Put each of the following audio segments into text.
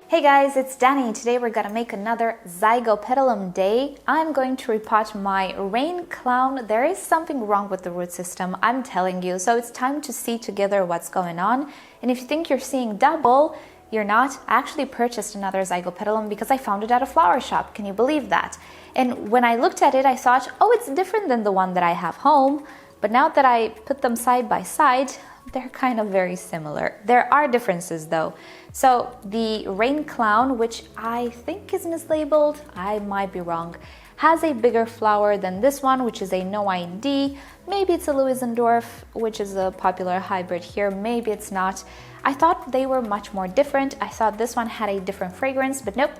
Hey guys, it's Danny. Today we're gonna make another Zygopetalum day. I'm going to repot my rain clown. There is something wrong with the root system, I'm telling you. So it's time to see together what's going on. And if you think you're seeing double, you're not. I actually purchased another Zygopetalum because I found it at a flower shop. Can you believe that? And when I looked at it, I thought, oh, it's different than the one that I have home. But now that I put them side by side, they're kind of very similar. There are differences though. So the rain clown, which I think is mislabeled, I might be wrong, has a bigger flower than this one, which is a no ID. Maybe it's a Louisendorf, which is a popular hybrid here. Maybe it's not. I thought they were much more different. I thought this one had a different fragrance, but nope.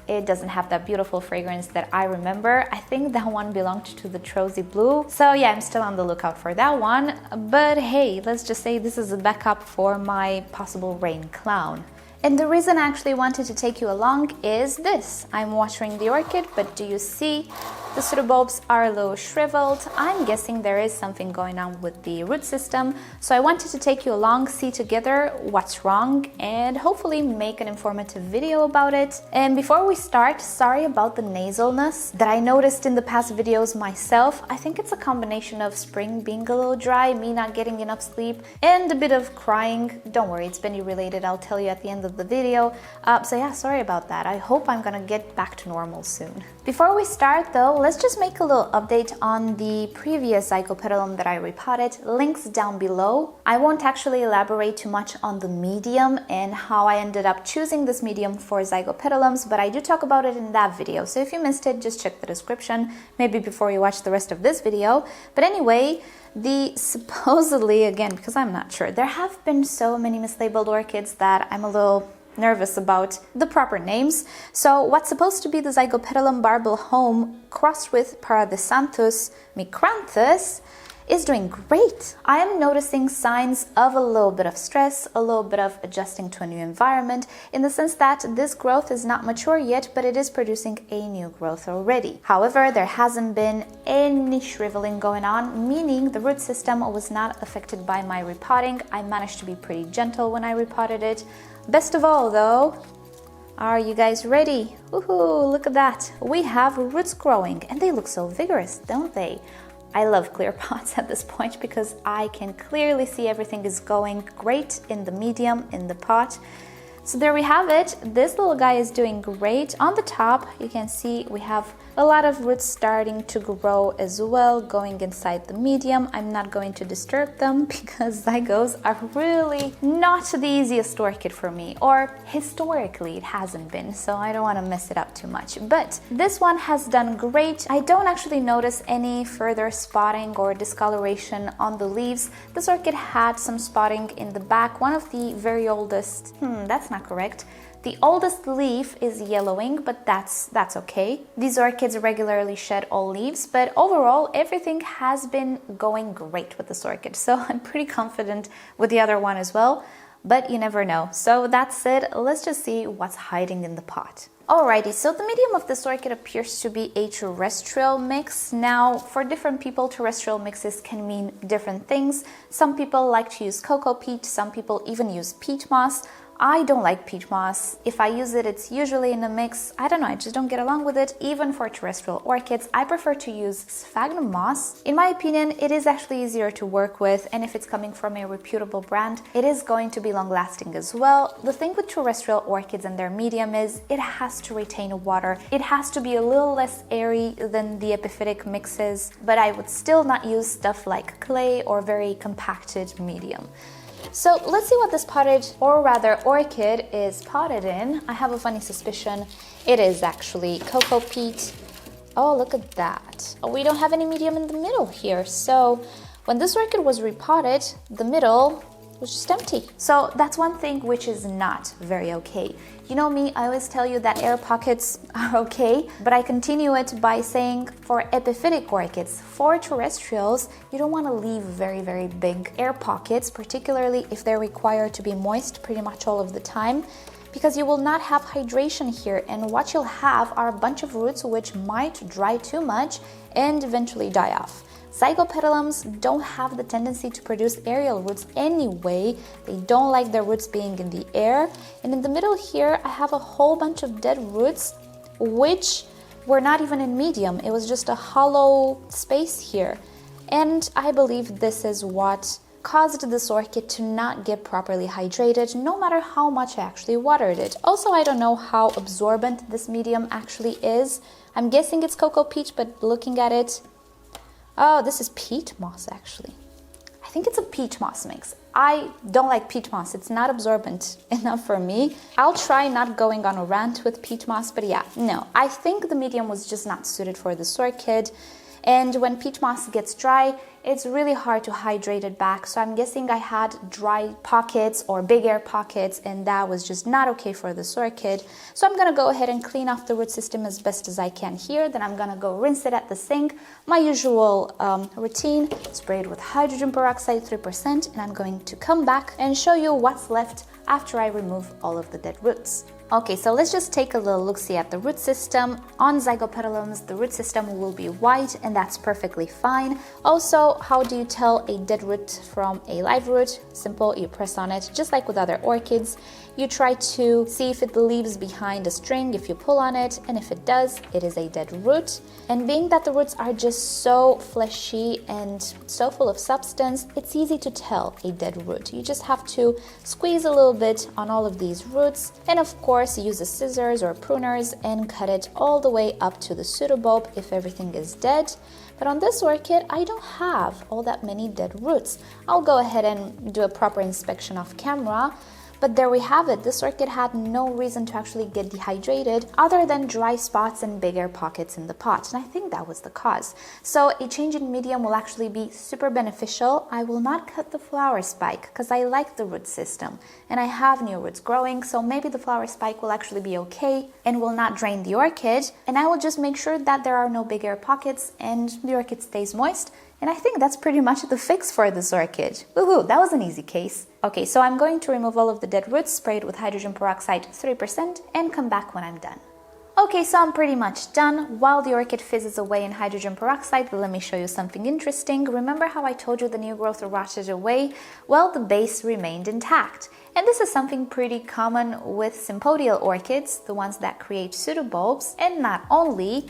It doesn't have that beautiful fragrance that I remember. I think that one belonged to the Trozy Blue. So yeah, I'm still on the lookout for that one. But hey, let's just say this is a backup for my possible rain clown. And the reason I actually wanted to take you along is this. I'm watering the orchid, but do you see the pseudobulbs are a little shriveled? I'm guessing there is something going on with the root system. So I wanted to take you along, see together what's wrong, and hopefully make an informative video about it. And before we start, sorry about the nasalness that I noticed in the past videos myself. I think it's a combination of spring being a little dry, me not getting enough sleep, and a bit of crying. Don't worry, it's Benny related. I'll tell you at the end of the video. So yeah, sorry about that. I hope I'm gonna get back to normal soon. Before we start though, let's just make a little update on the previous Zygopetalum that I repotted. Links down below. I won't actually elaborate too much on the medium and how I ended up choosing this medium for Zygopetalums, but I do talk about it in that video. So if you missed it, just check the description, maybe before you watch the rest of this video. But anyway, the supposedly, again, because I'm not sure, there have been so many mislabeled orchids that I'm a little nervous about the proper names. So what's supposed to be the Zygopetalum barbel home crossed with Paradesanthus micranthus is doing great. I am noticing signs of a little bit of stress, a little bit of adjusting to a new environment, in the sense that this growth is not mature yet, but it is producing a new growth already. However, there hasn't been any shriveling going on, meaning the root system was not affected by my repotting. I managed to be pretty gentle when I repotted it. Best of all though, are you guys ready? Woohoo, look at that. We have roots growing and they look so vigorous, don't they? I love clear pots at this point because I can clearly see everything is going great in the medium, in the pot. So there we have it. This little guy is doing great. On the top, you can see we have a lot of roots starting to grow as well, going inside the medium. I'm not going to disturb them because Zygos are really not the easiest orchid for me, or historically it hasn't been, so I don't want to mess it up too much. But this one has done great. I don't actually notice any further spotting or discoloration on the leaves. This orchid had some spotting in the back. One of the very oldest, that's not correct. The oldest leaf is yellowing, but that's okay. These orchids regularly shed all leaves, but overall everything has been going great with this orchid. So I'm pretty confident with the other one as well, but you never know. So that's it. Let's just see what's hiding in the pot. Alrighty, so the medium of this orchid appears to be a terrestrial mix. Now, for different people, terrestrial mixes can mean different things. Some people like to use cocoa peat, some people even use peat moss. I don't like peat moss. If I use it, it's usually in a mix. I don't know, I just don't get along with it. Even for terrestrial orchids, I prefer to use sphagnum moss. In my opinion, it is actually easier to work with, and if it's coming from a reputable brand, it is going to be long-lasting as well. The thing with terrestrial orchids and their medium is it has to retain water. It has to be a little less airy than the epiphytic mixes, but I would still not use stuff like clay or very compacted medium. So let's see what this potted, or rather orchid, is potted in. I have a funny suspicion it is actually cocoa peat. Oh, look at that. We don't have any medium in the middle here. So when this orchid was repotted, the middle was just empty. So that's one thing which is not very okay. You know me, I always tell you that air pockets are okay, but I continue it by saying for epiphytic orchids, for terrestrials, you don't want to leave very, very big air pockets, particularly if they're required to be moist pretty much all of the time, because you will not have hydration here, and what you'll have are a bunch of roots which might dry too much and eventually die off. Zygopetalums don't have the tendency to produce aerial roots anyway. They don't like their roots being in the air. And in the middle here, I have a whole bunch of dead roots, which were not even in medium. It was just a hollow space here. And I believe this is what caused this orchid to not get properly hydrated, no matter how much I actually watered it. Also, I don't know how absorbent this medium actually is. I'm guessing it's cocoa peat, but looking at it, oh, this is peat moss actually. I think it's a peat moss mix. I don't like peat moss. It's not absorbent enough for me. I'll try not going on a rant with peat moss, but yeah, no. I think the medium was just not suited for this orchid. And when peat moss gets dry, it's really hard to hydrate it back. So I'm guessing I had dry pockets or big air pockets, and that was just not okay for this orchid. So I'm gonna go ahead and clean off the root system as best as I can here. Then I'm gonna go rinse it at the sink. My usual routine, spray it with hydrogen peroxide 3%, and I'm going to come back and show you what's left after I remove all of the dead roots. Okay, so let's just take a little look-see at the root system. On Zygopetalums, the root system will be white, and that's perfectly fine. Also, how do you tell a dead root from a live root? Simple, you press on it, just like with other orchids. You try to see if it leaves behind a string if you pull on it, and if it does, it is a dead root. And being that the roots are just so fleshy and so full of substance, it's easy to tell a dead root. You just have to squeeze a little bit on all of these roots, and of course, use the scissors or pruners and cut it all the way up to the pseudobulb if everything is dead. But on this orchid, I don't have all that many dead roots. I'll go ahead and do a proper inspection off camera. But there we have it. This orchid had no reason to actually get dehydrated other than dry spots and big air pockets in the pot. And I think that was the cause. So a change in medium will actually be super beneficial. I will not cut the flower spike because I like the root system and I have new roots growing. So maybe the flower spike will actually be okay and will not drain the orchid. And I will just make sure that there are no big air pockets and the orchid stays moist. And I think that's pretty much the fix for this orchid. Woohoo, that was an easy case. Okay, so I'm going to remove all of the dead roots, spray it with hydrogen peroxide 3%, and come back when I'm done. Okay, so I'm pretty much done. While the orchid fizzes away in hydrogen peroxide, let me show you something interesting. Remember how I told you the new growth rotted away? Well, the base remained intact. And this is something pretty common with sympodial orchids, the ones that create pseudobulbs, and not only.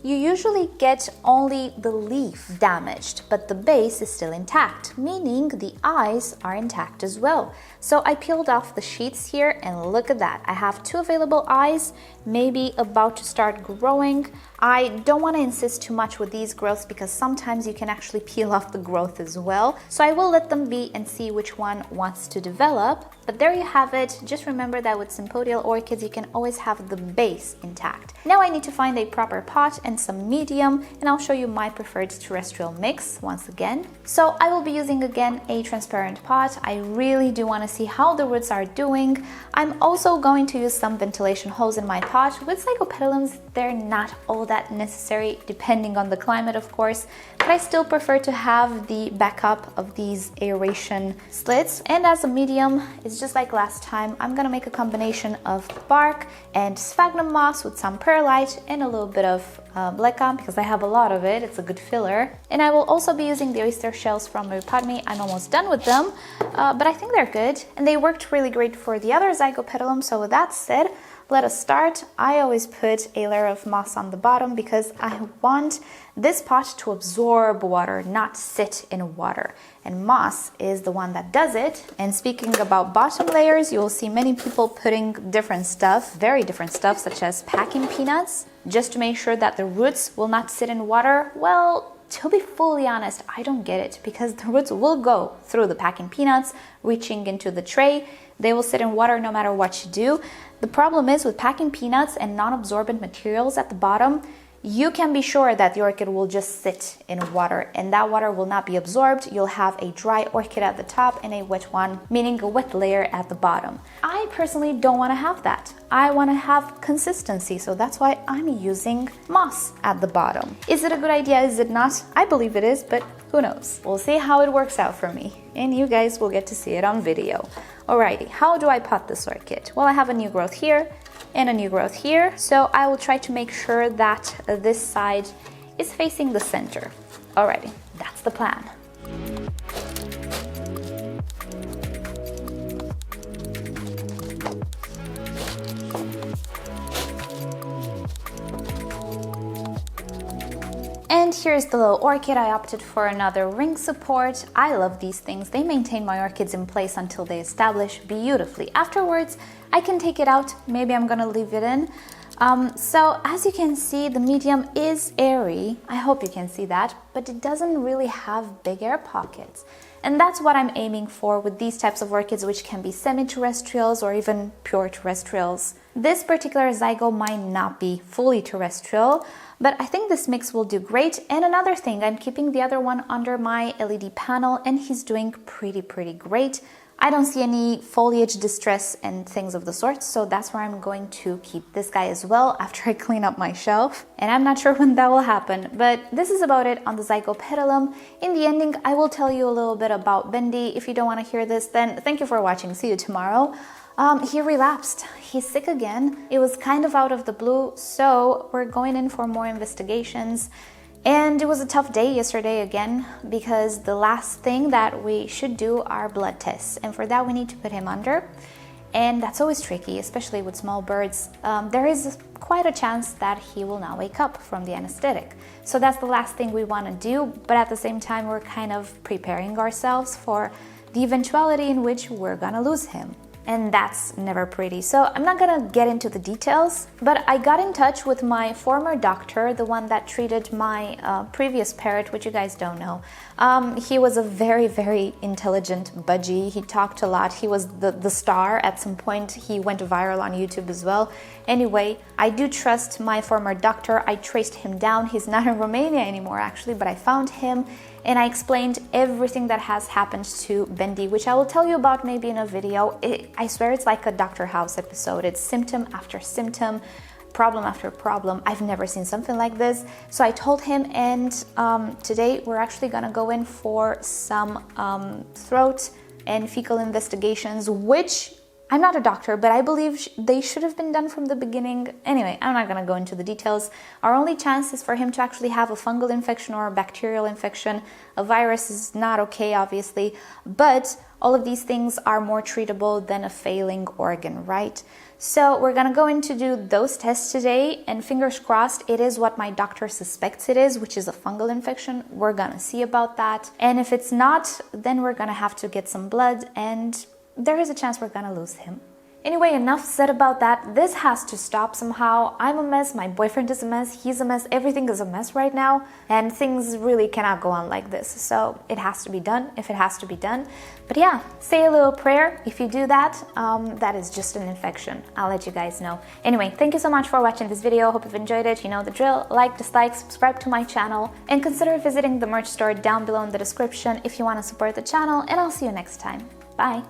You usually get only the leaf damaged, but the base is still intact, meaning the eyes are intact as well. So I peeled off the sheets here and look at that. I have 2 available eyes, maybe about to start growing. I don't want to insist too much with these growths because sometimes you can actually peel off the growth as well. So I will let them be and see which one wants to develop. But there you have it. Just remember that with sympodial orchids, you can always have the base intact. Now I need to find a proper pot and some medium, and I'll show you my preferred terrestrial mix once again. So I will be using again a transparent pot. I really do want to see how the roots are doing. I'm also going to use some ventilation holes in my pot. With Zygopetalums, they're not all that necessary, depending on the climate, of course, but I still prefer to have the backup of these aeration slits. And as a medium, it's just like last time, I'm gonna make a combination of bark and sphagnum moss with some perlite and a little bit of black gum because I have a lot of it. It's a good filler. And I will also be using the oyster shells from repot. I'm almost done with them, but I think they're good and they worked really great for the other Zygopetalum. So with that said, let us start. I always put a layer of moss on the bottom because I want this pot to absorb water, not sit in water. And moss is the one that does it. And speaking about bottom layers, you will see many people putting different stuff, very different stuff, such as packing peanuts, just to make sure that the roots will not sit in water. Well, to be fully honest, I don't get it because the roots will go through the packing peanuts, reaching into the tray. They will sit in water no matter what you do. The problem is with packing peanuts and non-absorbent materials at the bottom, you can be sure that the orchid will just sit in water and that water will not be absorbed. You'll have a dry orchid at the top and a wet one, meaning a wet layer at the bottom. I personally don't want to have that. I want to have consistency, so that's why I'm using moss at the bottom. Is it a good idea? Is it not? I believe it is, but who knows? We'll see how it works out for me, and you guys will get to see it on video. Alrighty, how do I pot this orchid? Well, I have a new growth here and a new growth here, so I will try to make sure that this side is facing the center. Alrighty, That's the plan. And here's the little orchid. I opted for another ring support. I love these things. They maintain my orchids in place until they establish beautifully. Afterwards, I can take it out. Maybe I'm gonna leave it in. So as you can see, the medium is airy. I hope you can see that, but it doesn't really have big air pockets. And that's what I'm aiming for with these types of orchids, which can be semi-terrestrials or even pure terrestrials. This particular Zygo might not be fully terrestrial, but I think this mix will do great. And another thing, I'm keeping the other one under my LED panel and he's doing pretty great. I don't see any foliage distress and things of the sort, so that's where I'm going to keep this guy as well after I clean up my shelf. And I'm not sure when that will happen, but this is about it on the Zygopetalum. In the ending, I will tell you a little bit about Bendy. If you don't want to hear this, then thank you for watching. See you tomorrow. He relapsed. He's sick again. It was kind of out of the blue, so we're going in for more investigations. And it was a tough day yesterday again, because the last thing that we should do are blood tests. And for that, we need to put him under. And that's always tricky, especially with small birds. There is quite a chance that he will not wake up from the anesthetic. So that's the last thing we want to do. But at the same time, we're kind of preparing ourselves for the eventuality in which we're gonna lose him. And that's never pretty. So I'm not gonna get into the details, but I got in touch with my former doctor, the one that treated my previous parrot, which you guys don't know. He was a very intelligent budgie. He talked a lot. He was the star at some point. He went viral on YouTube as well. Anyway, I do trust my former doctor. I traced him down. He's not in Romania anymore actually, but I found him. And I explained everything that has happened to Bendy, which I will tell you about maybe in a video. I swear it's like a Dr. House episode. It's symptom after symptom, problem after problem. I've never seen something like this. So I told him, and today we're actually gonna go in for some throat and fecal investigations, which I'm not a doctor, but I believe they should have been done from the beginning. Anyway, I'm not gonna go into the details. Our only chance is for him to actually have a fungal infection or a bacterial infection. A virus is not okay, obviously, but all of these things are more treatable than a failing organ, right? So we're gonna go in to do those tests today, and fingers crossed it is what my doctor suspects it is, which is a fungal infection. We're gonna see about that. And if it's not, then we're gonna have to get some blood, and there is a chance we're gonna lose him. Anyway, enough said about that. This has to stop somehow. I'm a mess, my boyfriend is a mess, he's a mess, everything is a mess right now, and things really cannot go on like this. So it has to be done if it has to be done. But yeah, say a little prayer. If you do that, that is just an infection. I'll let you guys know. Anyway, thank you so much for watching this video. Hope you've enjoyed it. You know the drill. Like, dislike, subscribe to my channel, and consider visiting the merch store down below in the description if you want to support the channel, and I'll see you next time. Bye!